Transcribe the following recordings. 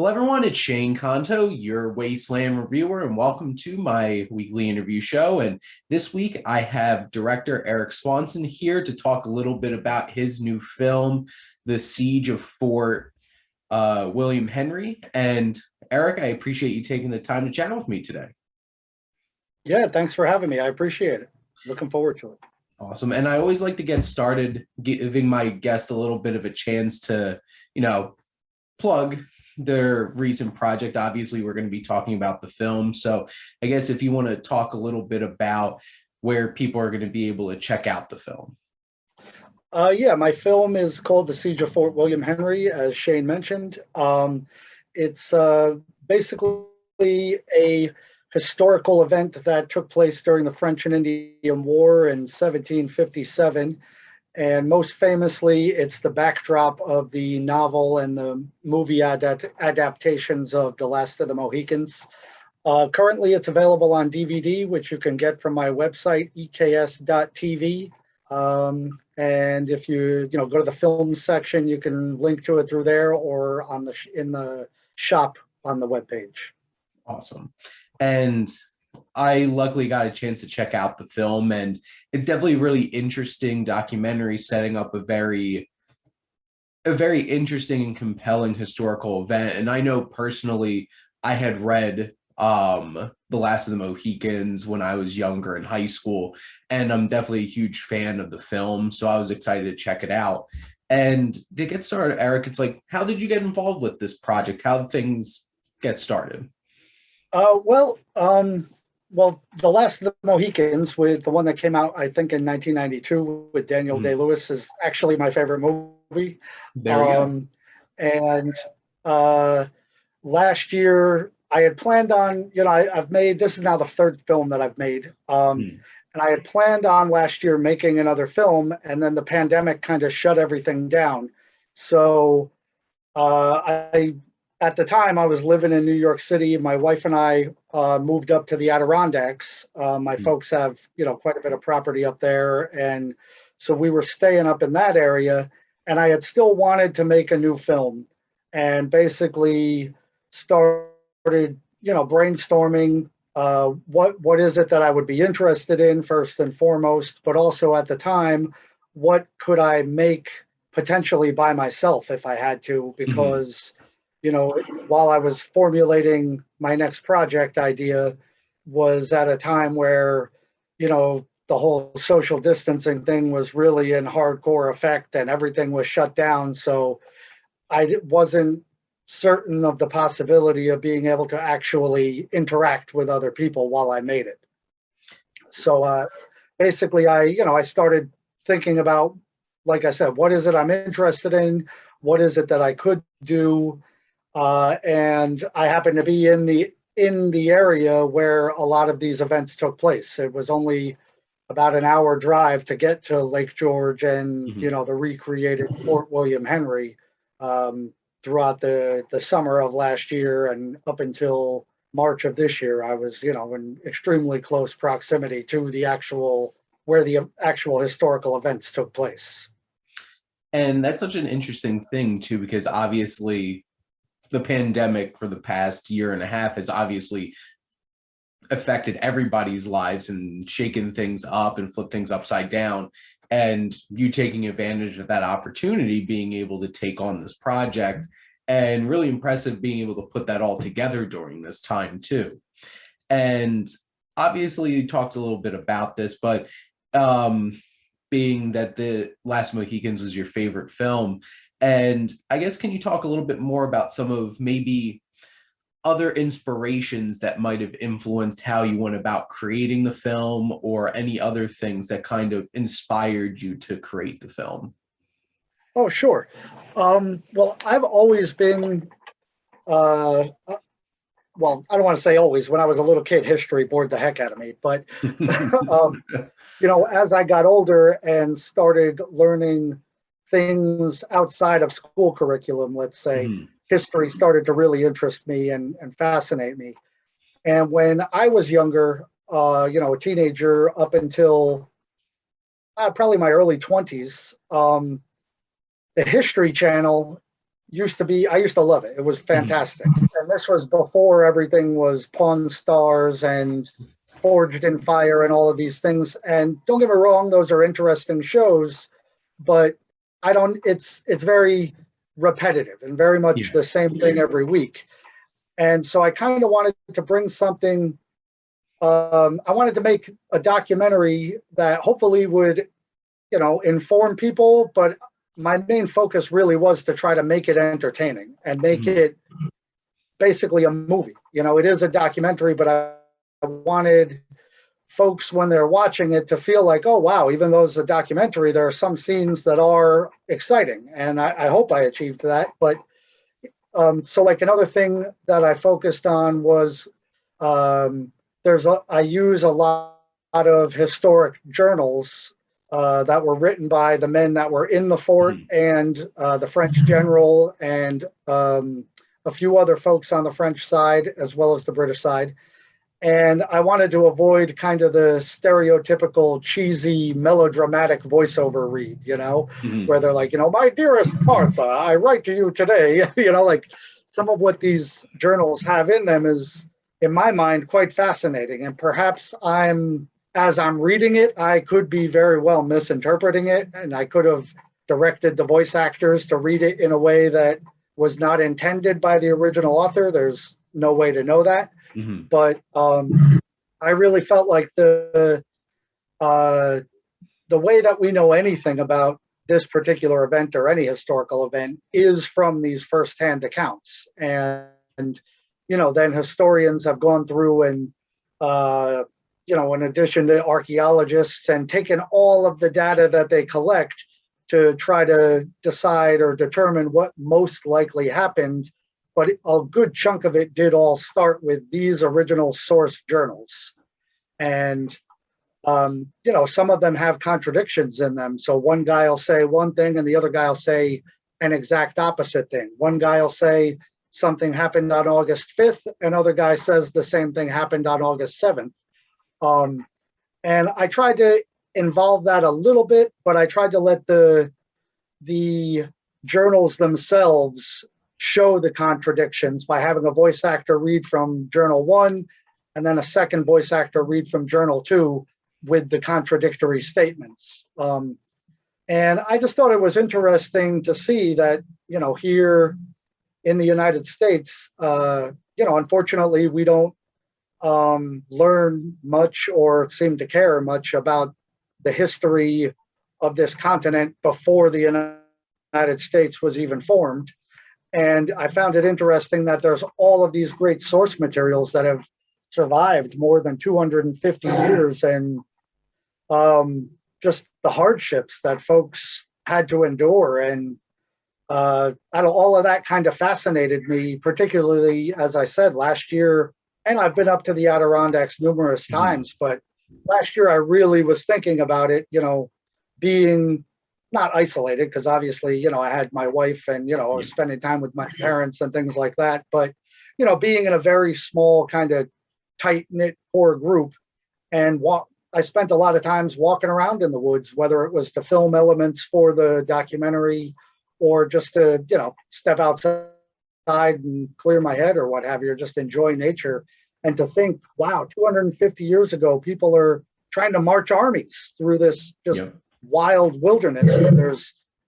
Hello, everyone. It's Shane Kanto, your Wasteland reviewer, and welcome to my weekly interview show. And this week, I have director Erik Swanson here to talk a little bit about his new film, The Siege of Fort William Henry. And Erik, I appreciate you taking the time to chat with me today. Yeah, thanks for having me. I appreciate it. Looking forward to it. Awesome. And I always like to get started giving my guest a little bit of a chance to, plug their recent project. Obviously, we're going to be talking about the film. So I guess if you want to talk a little bit about where people are going to be able to check out the film. Yeah, my film is called The Siege of Fort William Henry, as Shane mentioned. It's basically a historical event that took place during the French and Indian War in 1757. And most famously, it's the backdrop of the novel and the movie adaptations of The Last of the Mohicans. Currently, it's available on DVD, which you can get from my website, eks.tv. And if you go to the film section, you can link to it through there or in the shop on the webpage. Awesome. And I luckily got a chance to check out the film, and it's definitely a really interesting documentary setting up a very interesting and compelling historical event. And I know personally I had read The Last of the Mohicans when I was younger in high school, and I'm definitely a huge fan of the film, so I was excited to check it out. And to get started, Erik, it's like, how did you get involved with this project? How did things get started? Well, The Last of the Mohicans, with the one that came out, I think, in 1992 with Daniel Day-Lewis, is actually my favorite movie. There we go. And last year, I had planned on, I've made, this is now the third film that I've made. And I had planned on last year making another film, and then the pandemic kind of shut everything down. So at the time, I was living in New York City. My wife and I moved up to the Adirondacks. My folks have, quite a bit of property up there. And so we were staying up in that area. And I had still wanted to make a new film and basically started, brainstorming what is it that I would be interested in first and foremost, but also at the time, what could I make potentially by myself if I had to, because while I was formulating my next project idea was at a time where, the whole social distancing thing was really in hardcore effect and everything was shut down. So I wasn't certain of the possibility of being able to actually interact with other people while I made it. So basically, I started thinking about, like I said, what is it I'm interested in? What is it that I could do? And I happened to be in the area where a lot of these events took place. It was only about an hour drive to get to Lake George and the recreated Fort William Henry throughout the summer of last year and up until March of this year. I was in extremely close proximity to where the actual historical events took place. And that's such an interesting thing too, because obviously the pandemic for the past year and a half has obviously affected everybody's lives and shaken things up and flipped things upside down. And you taking advantage of that opportunity, being able to take on this project, and really impressive being able to put that all together during this time too. And obviously you talked a little bit about this, but being that The Last Mohicans was your favorite film, and I guess, can you talk a little bit more about some of maybe other inspirations that might have influenced how you went about creating the film, or any other things that kind of inspired you to create the film? Oh, sure. Well, I've always been, well, I don't want to say always. When I was a little kid, history bored the heck out of me. But, as I got older and started learning things outside of school curriculum, let's say, history started to really interest me and fascinate me. And when I was younger, a teenager up until probably my early 20s, the History Channel I used to love it. It was fantastic. And this was before everything was Pawn Stars and Forged in Fire and all of these things. And don't get me wrong, those are interesting shows, but it's very repetitive and very much the same thing every week. And so I kind of wanted to bring something. I wanted to make a documentary that hopefully would, inform people, but my main focus really was to try to make it entertaining and make it basically a movie. It is a documentary, but I wanted folks, when they're watching it, to feel like, oh, wow, even though it's a documentary, there are some scenes that are exciting. And I hope I achieved that. But so like another thing that I focused on was I use a lot of historic journals that were written by the men that were in the fort and the French general and a few other folks on the French side as well as the British side. And I wanted to avoid kind of the stereotypical cheesy melodramatic voiceover read, where they're like, my dearest Martha, I write to you today. Like some of what these journals have in them is, in my mind, quite fascinating. And perhaps as I'm reading it, I could be very well misinterpreting it, and I could have directed the voice actors to read it in a way that was not intended by the original author. There's no way to know that. But I really felt like the way that we know anything about this particular event or any historical event is from these firsthand accounts. And then historians have gone through and in addition to archaeologists, and taken all of the data that they collect to try to decide or determine what most likely happened. But a good chunk of it did all start with these original source journals. And, some of them have contradictions in them. So one guy will say one thing and the other guy will say an exact opposite thing. One guy will say something happened on August 5th. Another guy says the same thing happened on August 7th. And I tried to involve that a little bit, but I tried to let the journals themselves show the contradictions by having a voice actor read from Journal 1 and then a second voice actor read from Journal 2 with the contradictory statements. And I just thought it was interesting to see that, here in the United States, unfortunately, we don't learn much or seem to care much about the history of this continent before the United States was even formed. And I found it interesting that there's all of these great source materials that have survived more than 250 years, and just the hardships that folks had to endure. And all of that kind of fascinated me, particularly, as I said, last year. And I've been up to the Adirondacks numerous times, but last year I really was thinking about it, being not isolated, because obviously, I had my wife and, I was spending time with my parents and things like that. But, being in a very small kind of tight-knit core group, and I spent a lot of times walking around in the woods, whether it was to film elements for the documentary or just to, step outside and clear my head or what have you, or just enjoy nature. And to think, wow, 250 years ago, people are trying to march armies through this just wild wilderness where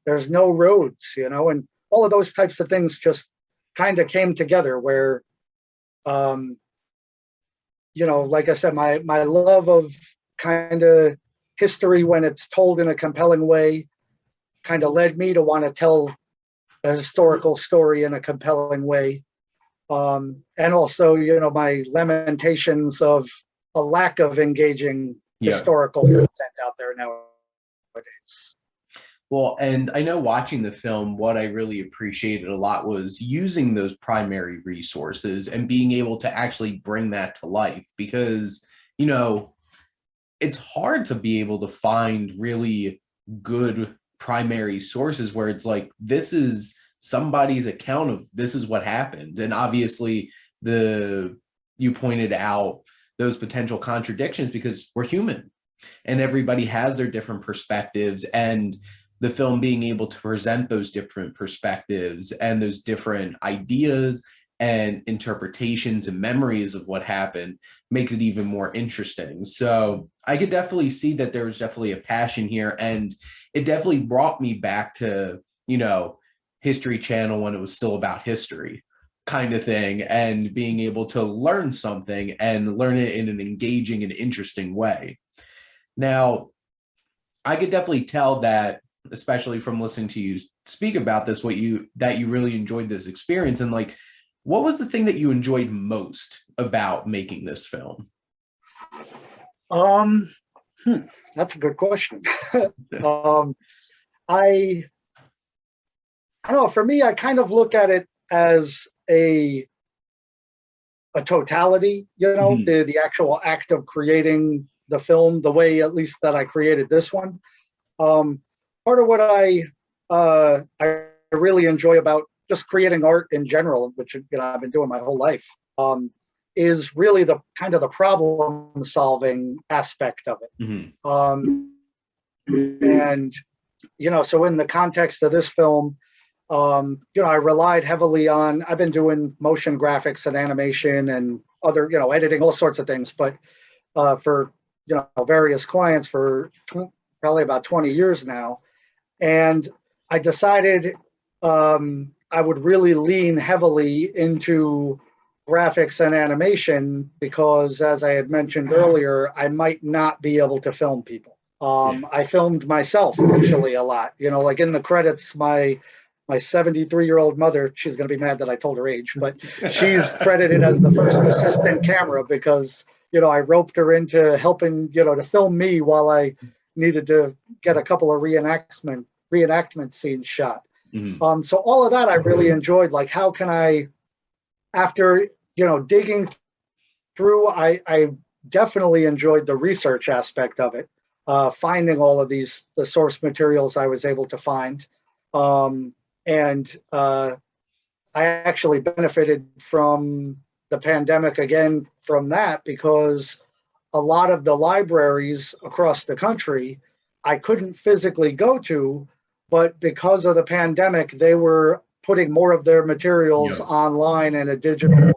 there's no roads, and all of those types of things just kind of came together where, like I said, my love of kind of history when it's told in a compelling way kind of led me to want to tell a historical story in a compelling way. And also, my lamentations of a lack of engaging historical content out there nowadays. Well, and I know watching the film, what I really appreciated a lot was using those primary resources and being able to actually bring that to life, because, it's hard to be able to find really good primary sources where it's like, this is somebody's account of this is what happened. And obviously you pointed out those potential contradictions because we're human and everybody has their different perspectives. And the film being able to present those different perspectives and those different ideas and interpretations and memories of what happened makes it even more interesting. So I could definitely see that there was definitely a passion here, and it definitely brought me back to, History Channel when it was still about history kind of thing, and being able to learn something and learn it in an engaging and interesting way. Now, I could definitely tell that, especially from listening to you speak about this, that you really enjoyed this experience. And like, what was the thing that you enjoyed most about making this film? Um, that's a good question. I I don't know. For me, I kind of look at it as a totality. Mhm. The actual act of creating the film, the way at least that I created this one. Um, Part of what I really enjoy about just creating art in general, which I've been doing my whole life, is really the kind of the problem solving aspect of it. Mhm. And so in the context of this film, I relied heavily on, I've been doing motion graphics and animation and other, editing, all sorts of things, but for, various clients for probably about 20 years now. And I decided I would really lean heavily into graphics and animation because, as I had mentioned earlier, I might not be able to film people. Yeah. I filmed myself actually a lot. Like in the credits, my 73-year-old mother, she's going to be mad that I told her age, but she's credited as the first assistant camera because, I roped her into helping, to film me while I needed to get a couple of reenactment scenes shot. Mhm. So all of that I really enjoyed. Like, how can I, after, digging through, I definitely enjoyed the research aspect of it, finding all of the source materials I was able to find. And I actually benefited from the pandemic again from that because a lot of the libraries across the country I couldn't physically go to, but because of the pandemic, they were putting more of their materials Yeah. online in a digital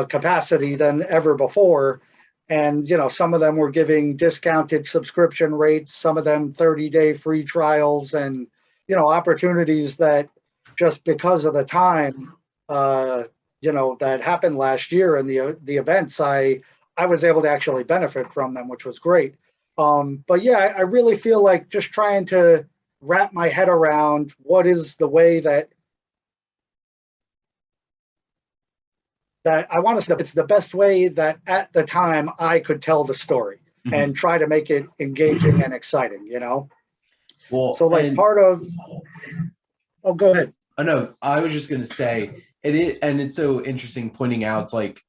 capacity than ever before. And, some of them were giving discounted subscription rates, some of them 30-day free trials, and, opportunities that just because of the time, that happened last year and the events, I was able to actually benefit from them, which was great. But yeah, I really feel like just trying to wrap my head around what is the way that I want to say it's the best way that at the time I could tell the story Mhm. and try to make it engaging and exciting, Well, So like and part of, oh, go ahead. I know I was just going to say it is, and it's so interesting pointing out like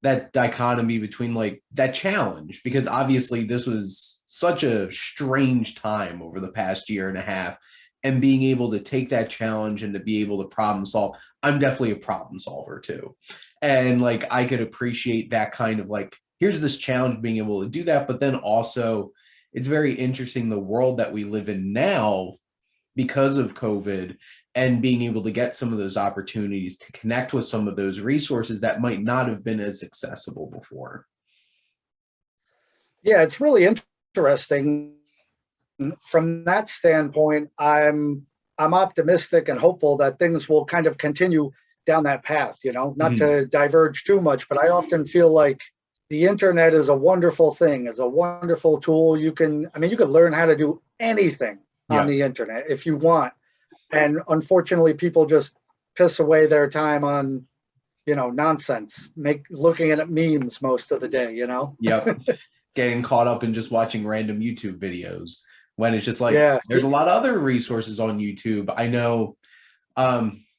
that dichotomy between like that challenge, because obviously this was such a strange time over the past year and a half, and being able to take that challenge and to be able to problem solve. I'm definitely a problem solver too, and like I could appreciate that kind of like, here's this challenge, being able to do that. But then also it's very interesting the world that we live in now because of COVID, and being able to get some of those opportunities to connect with some of those resources that might not have been as accessible before. Yeah, it's really interesting. From that standpoint, I'm optimistic and hopeful that things will kind of continue down that path, not Mhm. to diverge too much, but I often feel like the internet is a wonderful thing, is a wonderful tool. You can learn how to do anything on Yeah. the internet if you want. And unfortunately, people just piss away their time on, nonsense, looking at memes most of the day. Yep. Getting caught up in just watching random YouTube videos when it's just like Yeah. there's a lot of other resources on YouTube. I know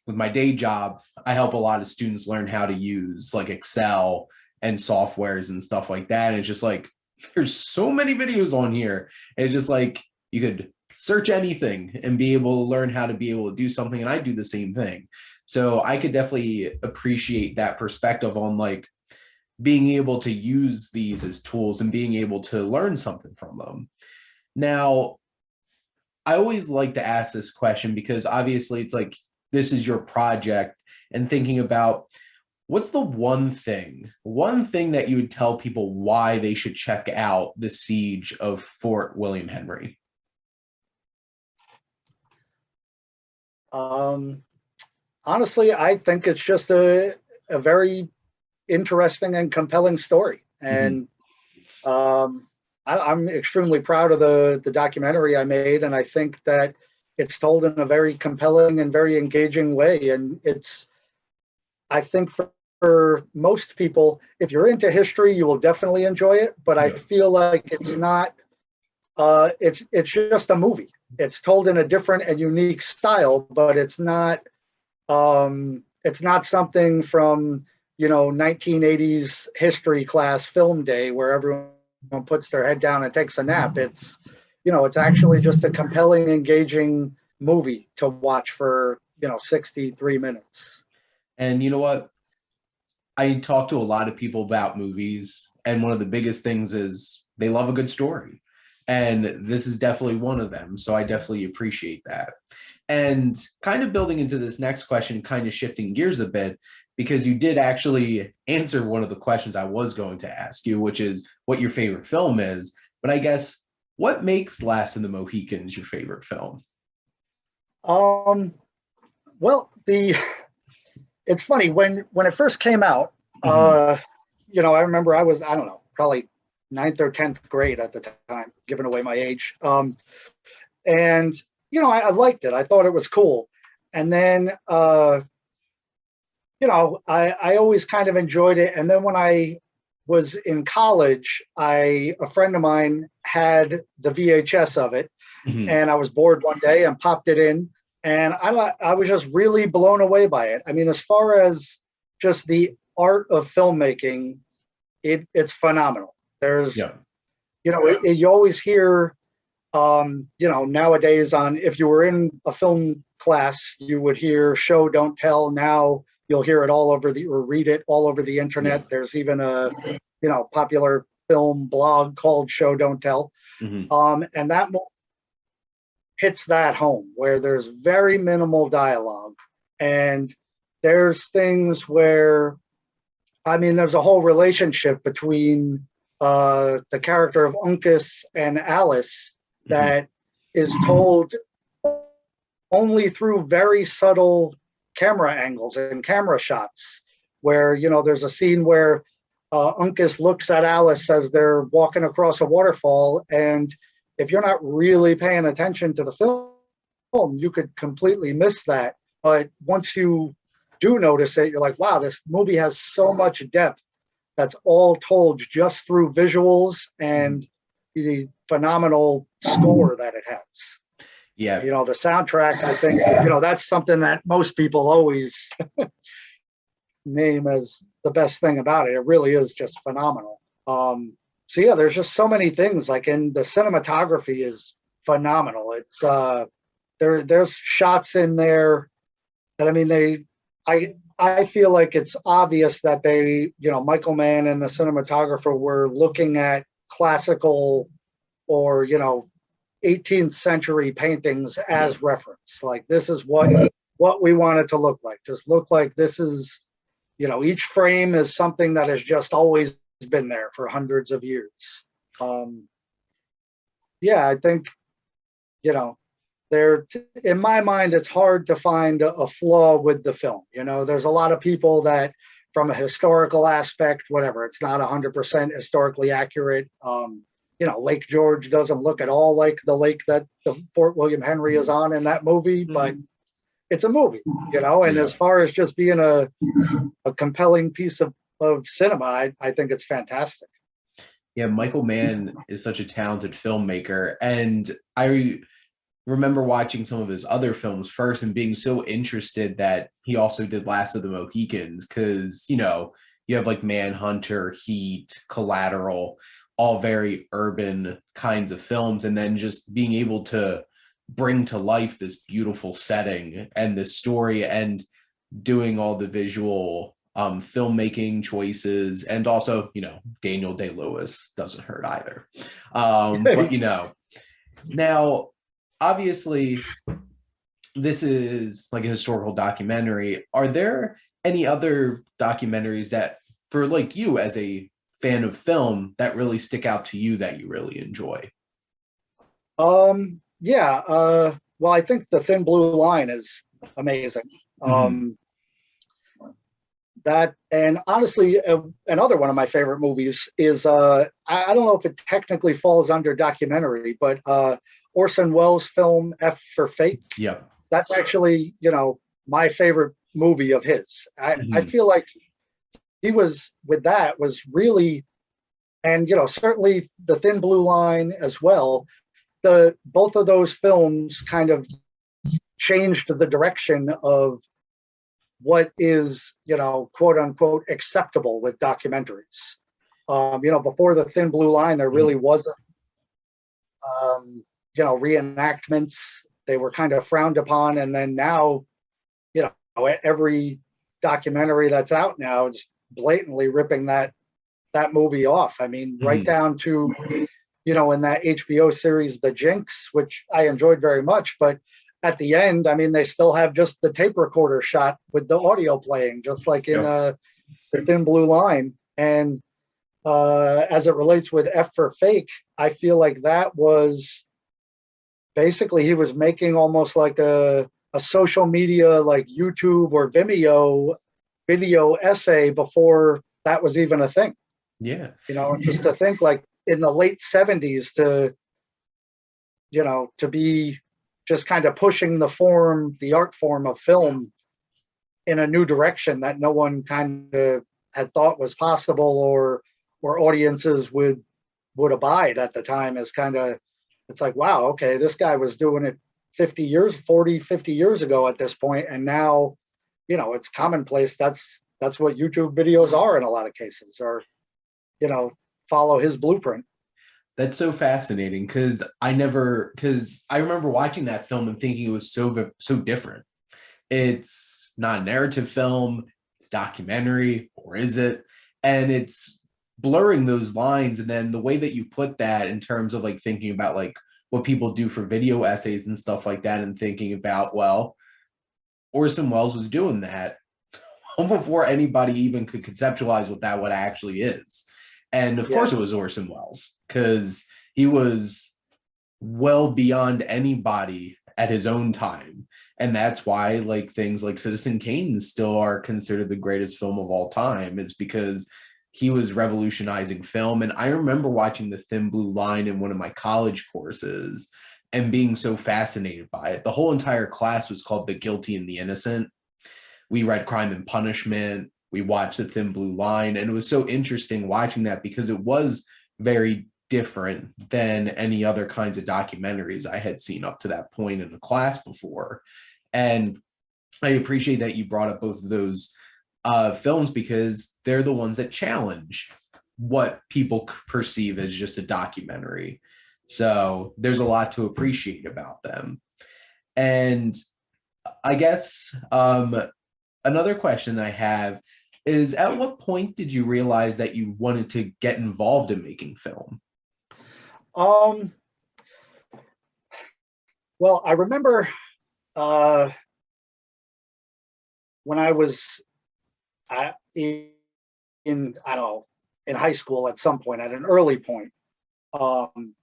with my day job, I help a lot of students learn how to use like Excel and softwares and stuff like that. And it's just like there's so many videos on here. And it's just like you could search anything and be able to learn how to be able to do something. And I do the same thing. So I could definitely appreciate that perspective on like being able to use these as tools and being able to learn something from them. Now, I always like to ask this question because obviously it's like this is your project, and thinking about what's the one thing that you would tell people why they should check out the Siege of Fort William Henry? Um, Honestly, I think it's just a very interesting and compelling story. Mm-hmm. And I'm extremely proud of the documentary I made, and I think that it's told in a very compelling and very engaging way. And I think for most people, if you're into history, you will definitely enjoy it. But I Yeah. feel like it's not. It's just a movie. It's told in a different and unique style, but it's not something from 1980s history class film day where everyone puts their head down and takes a nap. It's actually just a compelling, engaging movie to watch for 63 minutes. And you know what? I talk to a lot of people about movies, and one of the biggest things is they love a good story. And this is definitely one of them. So I definitely appreciate that. And kind of building into this next question, kind of shifting gears a bit, because you did actually answer one of the questions I was going to ask you, which is what your favorite film is. But I guess what makes Last of the Mohicans your favorite film? Um, well, it's funny when it first came out. Mhm. I remember I don't know, probably ninth or 10th grade at the time, giving away my age. And I liked it. I thought it was cool. And then I always kind of enjoyed it. And then when I was in college, a friend of mine had the VHS of it, Mhm. and I was bored one day and popped it in, and I was just really blown away by it. I mean, as far as just the art of filmmaking, it's phenomenal. There's Yeah. you always hear nowadays on, if you were in a film class, you would hear show don't tell. Now you'll hear it all over or read it all over the Yeah. internet. There's even a popular film blog called Show Don't Tell. Mhm. And that hits that home where there's very minimal dialogue, and there's things where, I mean, there's a whole relationship between the character of Uncas and Alice Mhm. that is told only through very subtle camera angles and camera shots, where there's a scene where Uncas looks at Alice as they're walking across a waterfall, and if you're not really paying attention to the film, you could completely miss that. But once you do notice it, you're like, wow, this movie has so much depth that's all told just through visuals and the phenomenal score that it has. Yeah. The soundtrack, I think, that's something that most people always name as the best thing about it. It really is just phenomenal. So yeah, there's just so many things. Like, in the cinematography is phenomenal. It's there's shots in there that, I mean, I feel like it's obvious that Michael Mann and the cinematographer were looking at classical or 18th century paintings Yeah. as reference. Like, this is what we want it to look like. Just look like this is, each frame is something that has just always been there for hundreds of years. Yeah, I think, there, in my mind, it's hard to find a flaw with the film. There's a lot of people that, from a historical aspect, whatever, it's not 100% historically accurate. Lake George doesn't look at all like the lake that the Fort William Henry is on in that movie, but it's a movie, and Yeah. as far as just being a compelling piece of cinema, I think it's fantastic. Yeah, Michael Mann is such a talented filmmaker. And I remember watching some of his other films first and being so interested that he also did Last of the Mohicans, because, you have like Manhunter, Heat, Collateral, all very urban kinds of films. And then just being able to bring to life this beautiful setting and this story, and doing all the visual filmmaking choices, and also Daniel Day-Lewis doesn't hurt either. But now obviously this is like a historical documentary. Are there any other documentaries that, for like you as a fan of film, that really stick out to you that you really enjoy? Yeah. Well, I think The Thin Blue Line is amazing. Mhm. That, and honestly, another one of my favorite movies is I don't know if it technically falls under documentary, but Orson Welles' film F for Fake. Yep. That's actually, my favorite movie of his. I Mhm. feel like he was with that was really, and certainly The Thin Blue Line as well. The both of those films kind of changed the direction of what is, quote unquote, acceptable with documentaries. Before The Thin Blue Line, there really wasn't, reenactments. They were kind of frowned upon. And then now, every documentary that's out now is blatantly ripping that movie off. I mean, right Mhm. down to, in that HBO series, The Jinx, which I enjoyed very much, but at the end, I mean, they still have just the tape recorder shot with the audio playing, just like in Yep. The Thin Blue Line. And as it relates with F for Fake, I feel like that was basically he was making almost like a social media, like YouTube or Vimeo video essay before that was even a thing. Yeah. Just to think like in the late 70s to be just kind of pushing the art form of film in a new direction that no one kind of had thought was possible or audiences would abide at the time is kind of, it's like, wow, okay, this guy was doing it 50 years ago at this point, and now, it's commonplace. That's what YouTube videos are in a lot of cases, or you know, follow his blueprint. That's so fascinating because I remember watching that film and thinking it was so different. It's not a narrative film, it's documentary, or is it? And it's blurring those lines. And then the way that you put that in terms of like thinking about like what people do for video essays and stuff like that, and thinking about, well, Orson Welles was doing that before anybody even could conceptualize what actually is. And of Yeah, course it was Orson Welles because he was well beyond anybody at his own time. And that's why like things like Citizen Kane still are considered the greatest film of all time. It's because he was revolutionizing film. And I remember watching The Thin Blue Line in one of my college courses and being so fascinated by it. The whole entire class was called The Guilty and the Innocent. We read Crime and Punishment. We watched The Thin Blue Line. And it was so interesting watching that because it was very different than any other kinds of documentaries I had seen up to that point in a class before. And I appreciate that you brought up both of those films because they're the ones that challenge what people perceive as just a documentary. So there's a lot to appreciate about them. And I guess another question I have is, at what point did you realize that you wanted to get involved in making film? um well, I remember uh when I was in I don't know, in high school at some point, at an early point, um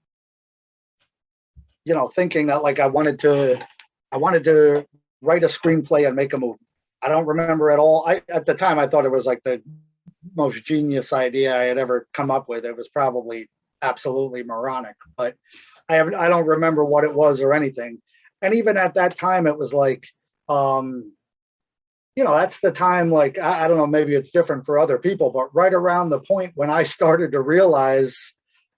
thinking that like I wanted to write a screenplay and make a movie. I don't remember at all. At the time I thought it was like the most genius idea I had ever come up with. It was probably absolutely moronic, but I don't remember what it was or anything. And even at that time, it was like, um, that's the time. Like I don't know, maybe it's different for other people, but right around the point when I started to realize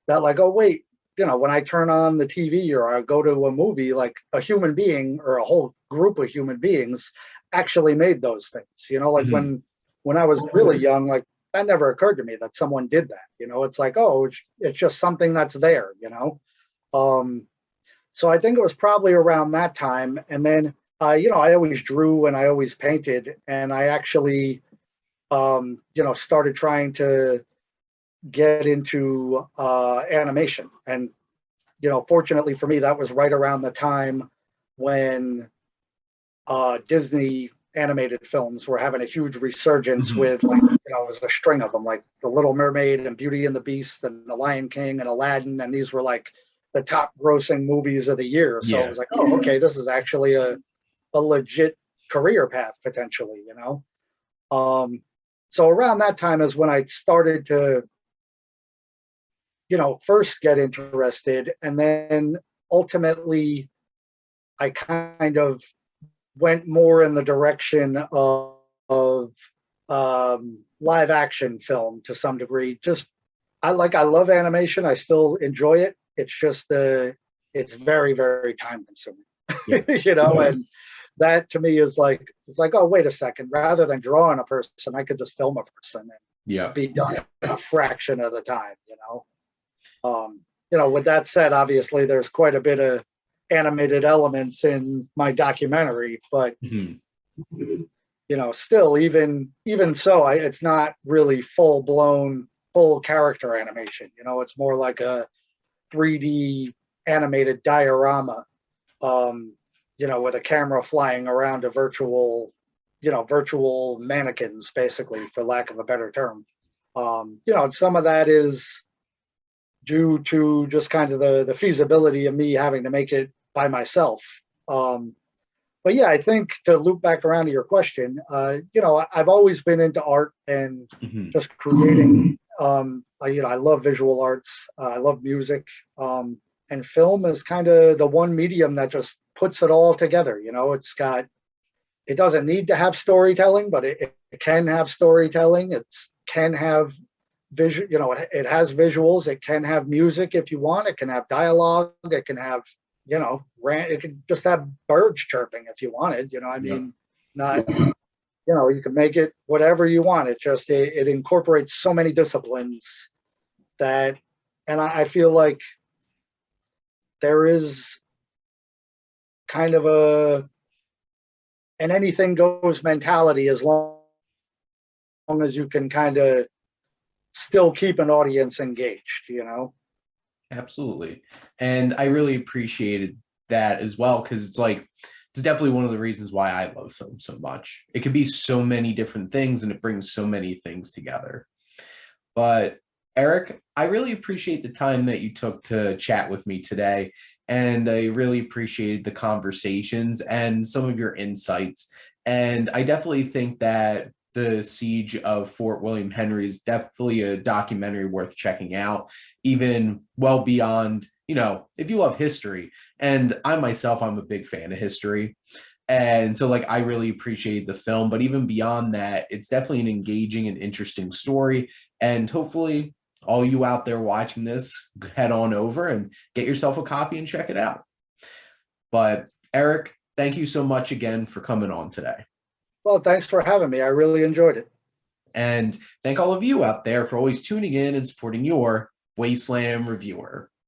that, like, oh wait, when I turn on the TV or I go to a movie, like a human being or a whole group of human beings actually made those things. Like Mhm. when I was really young, like that never occurred to me that someone did that. It's like, oh, it's just something that's there. Um, so I think it was probably around that time. And then, I always drew and I always painted, and I actually, started trying to get into animation. And fortunately for me, that was right around the time when Disney animated films were having a huge resurgence with, like, it was a string of them, like The Little Mermaid and Beauty and the Beast and The Lion King and Aladdin, and these were like the top grossing movies of the year. So Yeah. it was like, oh, okay, this is actually a legit career path potentially, So around that time is when I started to, first get interested, and then ultimately I kind of went more in the direction of live action film to some degree. Just I love animation. I still enjoy it. It's just it's very, very time consuming, and that to me is like, it's like, oh, wait a second, rather than drawing a person, I could just film a person and be done in a fraction of the time, with that said, obviously there's quite a bit of animated elements in my documentary, but still, even so, it's not really full character animation. It's more like a 3D animated diorama, with a camera flying around a virtual mannequins, basically, for lack of a better term. And some of that is due to just kind of the feasibility of me having to make it by myself. But yeah, I think, to loop back around to your question, I've always been into art and just creating. I love visual arts. I love music. And film is kind of the one medium that just puts it all together. It doesn't need to have storytelling, but it can have storytelling. It can have visual, it has visuals. It can have music if you want. It can have dialogue. It can have, it could just have birds chirping if you wanted. Not, you can make it whatever you want. It incorporates so many disciplines that, and I feel like there is kind of an anything goes mentality, as long as you can kind of still keep an audience engaged, Absolutely. And I really appreciated that as well, because it's definitely one of the reasons why I love film so much. It could be so many different things and it brings so many things together. But Erik, I really appreciate the time that you took to chat with me today. And I really appreciated the conversations and some of your insights. And I definitely think that the Siege of Fort William Henry is definitely a documentary worth checking out, even well beyond, if you love history. And I myself, I'm a big fan of history. And so I really appreciate the film, but even beyond that, it's definitely an engaging and interesting story. And hopefully all you out there watching this, head on over and get yourself a copy and check it out. But Erik, thank you so much again for coming on today. Well, thanks for having me. I really enjoyed it. And thank all of you out there for always tuning in and supporting your Wasteland reviewer.